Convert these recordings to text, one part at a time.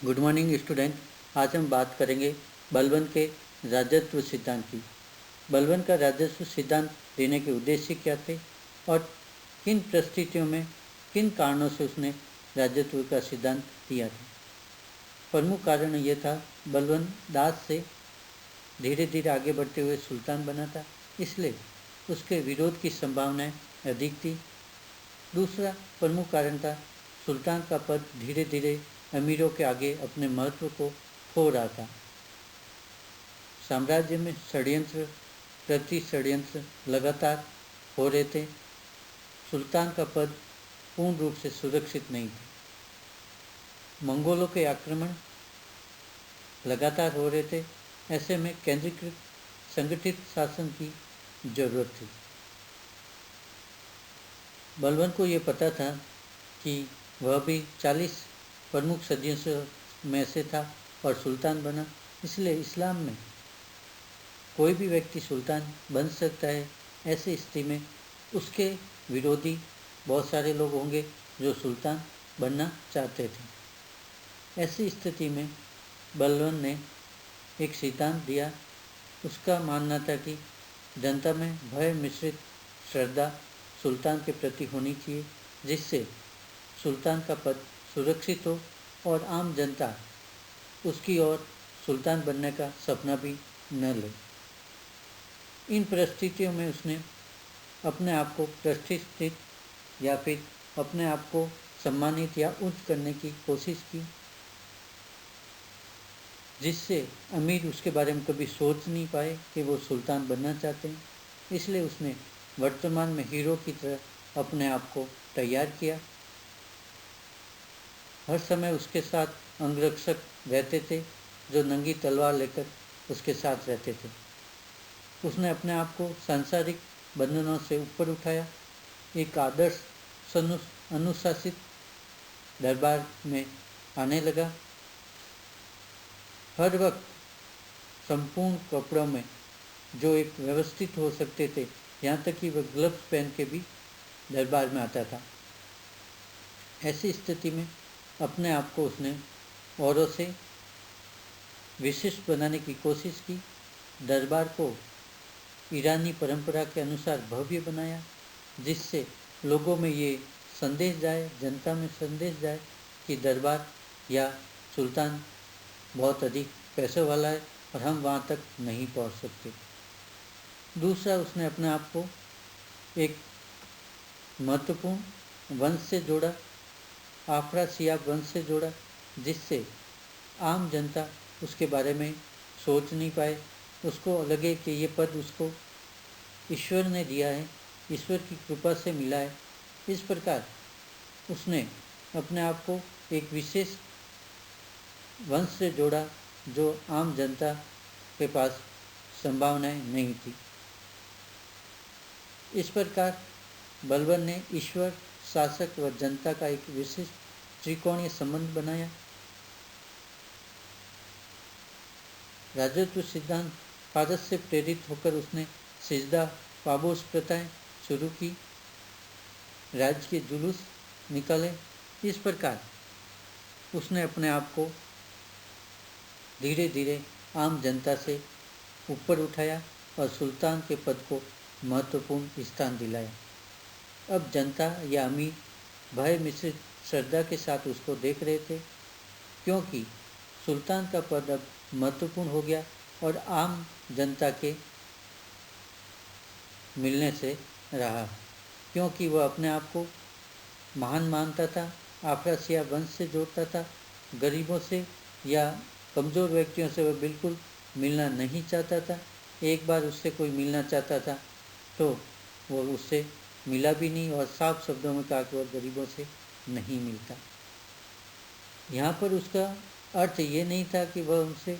Good morning student. आज हम बात करेंगे बलबन के राजस्व सिद्धांत की। बलबन का राजस्व सिद्धांत देने के उद्देश्य क्या थे और किन परिस्थितियों में किन कारणों से उसने राजस्व का सिद्धांत दिया था। प्रमुख कारण यह था, बलबन दास से धीरे धीरे आगे बढ़ते हुए सुल्तान बना था, इसलिए उसके विरोध की संभावनाएं अधिक थी। दूसरा प्रमुख कारण था, सुल्तान का पद धीरे धीरे अमीरों के आगे अपने महत्व को खो रहा था। साम्राज्य में षड्यंत्र प्रति षड्यंत्र लगातार हो रहे थे। सुल्तान का पद पूर्ण रूप से सुरक्षित नहीं था। मंगोलों के आक्रमण लगातार हो रहे थे। ऐसे में केंद्रीकृत संगठित शासन की जरूरत थी। बलबन को यह पता था कि वह भी 40 प्रमुख सदस्यों में से था और सुल्तान बना, इसलिए इस्लाम में कोई भी व्यक्ति सुल्तान बन सकता है। ऐसी स्थिति में उसके विरोधी बहुत सारे लोग होंगे जो सुल्तान बनना चाहते थे। ऐसी स्थिति में बलबन ने एक सिद्धांत दिया। उसका मानना था कि जनता में भय मिश्रित श्रद्धा सुल्तान के प्रति होनी चाहिए, जिससे सुल्तान का पद सुरक्षित हो और आम जनता उसकी ओर सुल्तान बनने का सपना भी न ले। इन परिस्थितियों में उसने अपने आप को प्रतिष्ठित या फिर अपने आप को सम्मानित या उच्च करने की कोशिश की, जिससे अमीर उसके बारे में कभी सोच नहीं पाए कि वो सुल्तान बनना चाहते हैं। इसलिए उसने वर्तमान में हीरो की तरह अपने आप को तैयार किया। हर समय उसके साथ अंगरक्षक रहते थे जो नंगी तलवार लेकर उसके साथ रहते थे। उसने अपने आप को सांसारिक बंधनों से ऊपर उठाया। एक आदर्श अनुशासित दरबार में आने लगा। हर वक्त संपूर्ण कपड़ों में जो एक व्यवस्थित हो सकते थे, यहाँ तक कि वह ग्लव्स पहन के भी दरबार में आता था। ऐसी स्थिति में अपने आप को उसने औरों से विशिष्ट बनाने की कोशिश की। दरबार को ईरानी परंपरा के अनुसार भव्य बनाया, जिससे लोगों में ये संदेश जाए, जनता में संदेश जाए कि दरबार या सुल्तान बहुत अधिक पैसे वाला है और हम वहाँ तक नहीं पहुँच सकते। दूसरा, उसने अपने आप को एक महत्वपूर्ण वंश से जोड़ा, आफरासियाब वंश से जोड़ा, जिससे आम जनता उसके बारे में सोच नहीं पाए। उसको लगे कि ये पद उसको ईश्वर ने दिया है, ईश्वर की कृपा से मिला है। इस प्रकार उसने अपने आप को एक विशेष वंश से जोड़ा जो आम जनता के पास संभावनाएं नहीं थी। इस प्रकार बलबन ने ईश्वर, शासक व जनता का एक विशिष्ट त्रिकोणीय संबंध बनाया। राजस्व सिद्धांत फारस से प्रेरित होकर उसने सिजदा पाबोस प्रथाएं शुरू की, राज्य के जुलूस निकाले। इस प्रकार उसने अपने आप को धीरे धीरे आम जनता से ऊपर उठाया और सुल्तान के पद को महत्वपूर्ण स्थान दिलाया। अब जनता या अमीर भय मिश्रित श्रद्धा के साथ उसको देख रहे थे, क्योंकि सुल्तान का पद अब महत्वपूर्ण हो गया और आम जनता के मिलने से रहा, क्योंकि वह अपने आप को महान मानता था, आफरासिया वंश से जोड़ता था। गरीबों से या कमज़ोर व्यक्तियों से वह बिल्कुल मिलना नहीं चाहता था। एक बार उससे कोई मिलना चाहता था तो वो उससे मिला भी नहीं और साफ शब्दों में कहा कि वह गरीबों से नहीं मिलता। यहाँ पर उसका अर्थ ये नहीं था कि वह उनसे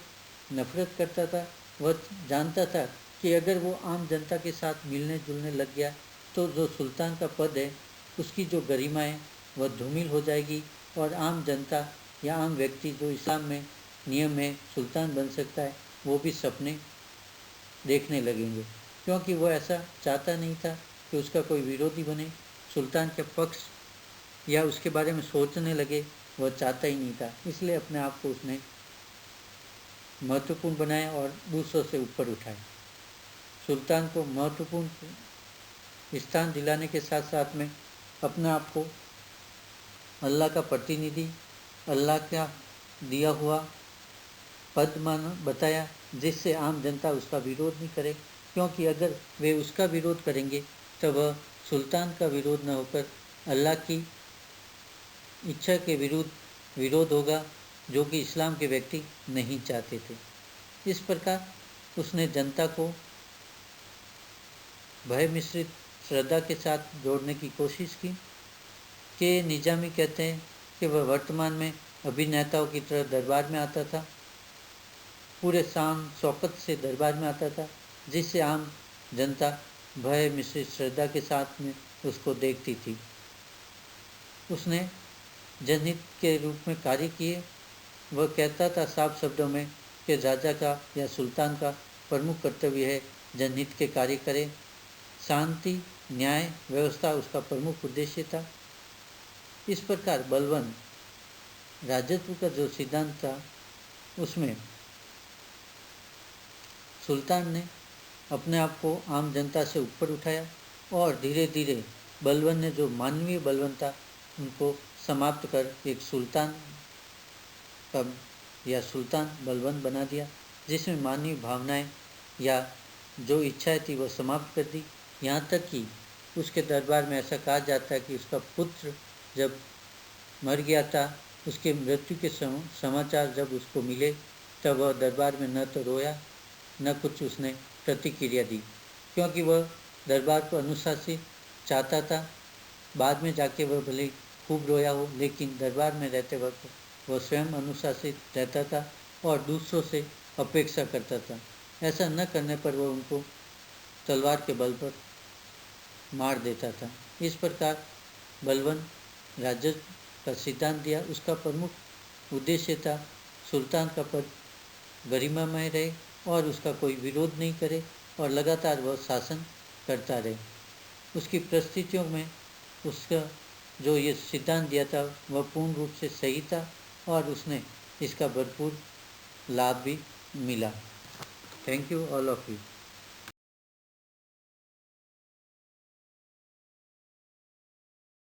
नफरत करता था। वह जानता था कि अगर वो आम जनता के साथ मिलने जुलने लग गया तो जो सुल्तान का पद है उसकी जो गरिमा है वह धूमिल हो जाएगी और आम जनता या आम व्यक्ति जो इस्लाम में नियम है सुल्तान बन सकता है, वो भी सपने देखने लगेंगे, क्योंकि वह ऐसा चाहता नहीं था कि उसका कोई विरोधी बने, सुल्तान के पक्ष या उसके बारे में सोचने लगे, वह चाहता ही नहीं था, इसलिए अपने आप को उसने महत्वपूर्ण बनाया और दूसरों से ऊपर उठाया। सुल्तान को महत्वपूर्ण स्थान दिलाने के साथ साथ में अपने आप को अल्लाह का प्रतिनिधि, अल्लाह का दिया हुआ पद बताया, जिससे आम जनता उसका विरोध नहीं करे, क्योंकि अगर वे उसका विरोध करेंगे तो वह सुल्तान का विरोध न होकर अल्लाह की इच्छा के विरोध होगा, जो कि इस्लाम के व्यक्ति नहीं चाहते थे। इस प्रकार उसने जनता को भय मिश्रित श्रद्धा के साथ जोड़ने की कोशिश की। के निजामी कहते हैं कि वह वर्तमान में अभिनेताओं की तरह दरबार में आता था, पूरे शान शौकत से दरबार में आता था, जिससे आम जनता भय मिश्रित श्रद्धा के साथ में उसको देखती थी। उसने जनहित के रूप में कार्य किए। वह कहता था साफ शब्दों में कि राजा का या सुल्तान का प्रमुख कर्तव्य है जनहित के कार्य करे। शांति, न्याय, व्यवस्था उसका प्रमुख उद्देश्य था। इस प्रकार बलवन राजत्व का जो सिद्धांत था, उसमें सुल्तान ने अपने आप को आम जनता से ऊपर उठाया और धीरे धीरे बलवन ने जो मानवीय बलवन था उनको समाप्त कर एक सुल्तान का या सुल्तान बलवन बना दिया, जिसमें मानवीय भावनाएं या जो इच्छाएं थी वह समाप्त कर दी। यहाँ तक कि उसके दरबार में ऐसा कहा जाता है कि उसका पुत्र जब मर गया था, उसके मृत्यु के समाचार जब उसको मिले तब वह दरबार में न तो रोया न कुछ उसने प्रतिक्रिया दी, क्योंकि वह दरबार को अनुशासित चाहता था। बाद में जाके वह भले खूब रोया हो, लेकिन दरबार में रहते वक्त वह स्वयं अनुशासित रहता था और दूसरों से अपेक्षा करता था। ऐसा न करने पर वह उनको तलवार के बल पर मार देता था। इस प्रकार बलवन राजत्व का सिद्धांत दिया। उसका प्रमुख उद्देश्य था सुल्तान का पद गरिमामय रहे और उसका कोई विरोध नहीं करे और लगातार वह शासन करता रहे। उसकी परिस्थितियों में उसका जो ये सिद्धांत दिया था वह पूर्ण रूप से सही था और उसने इसका भरपूर लाभ भी मिला। Thank you all of you.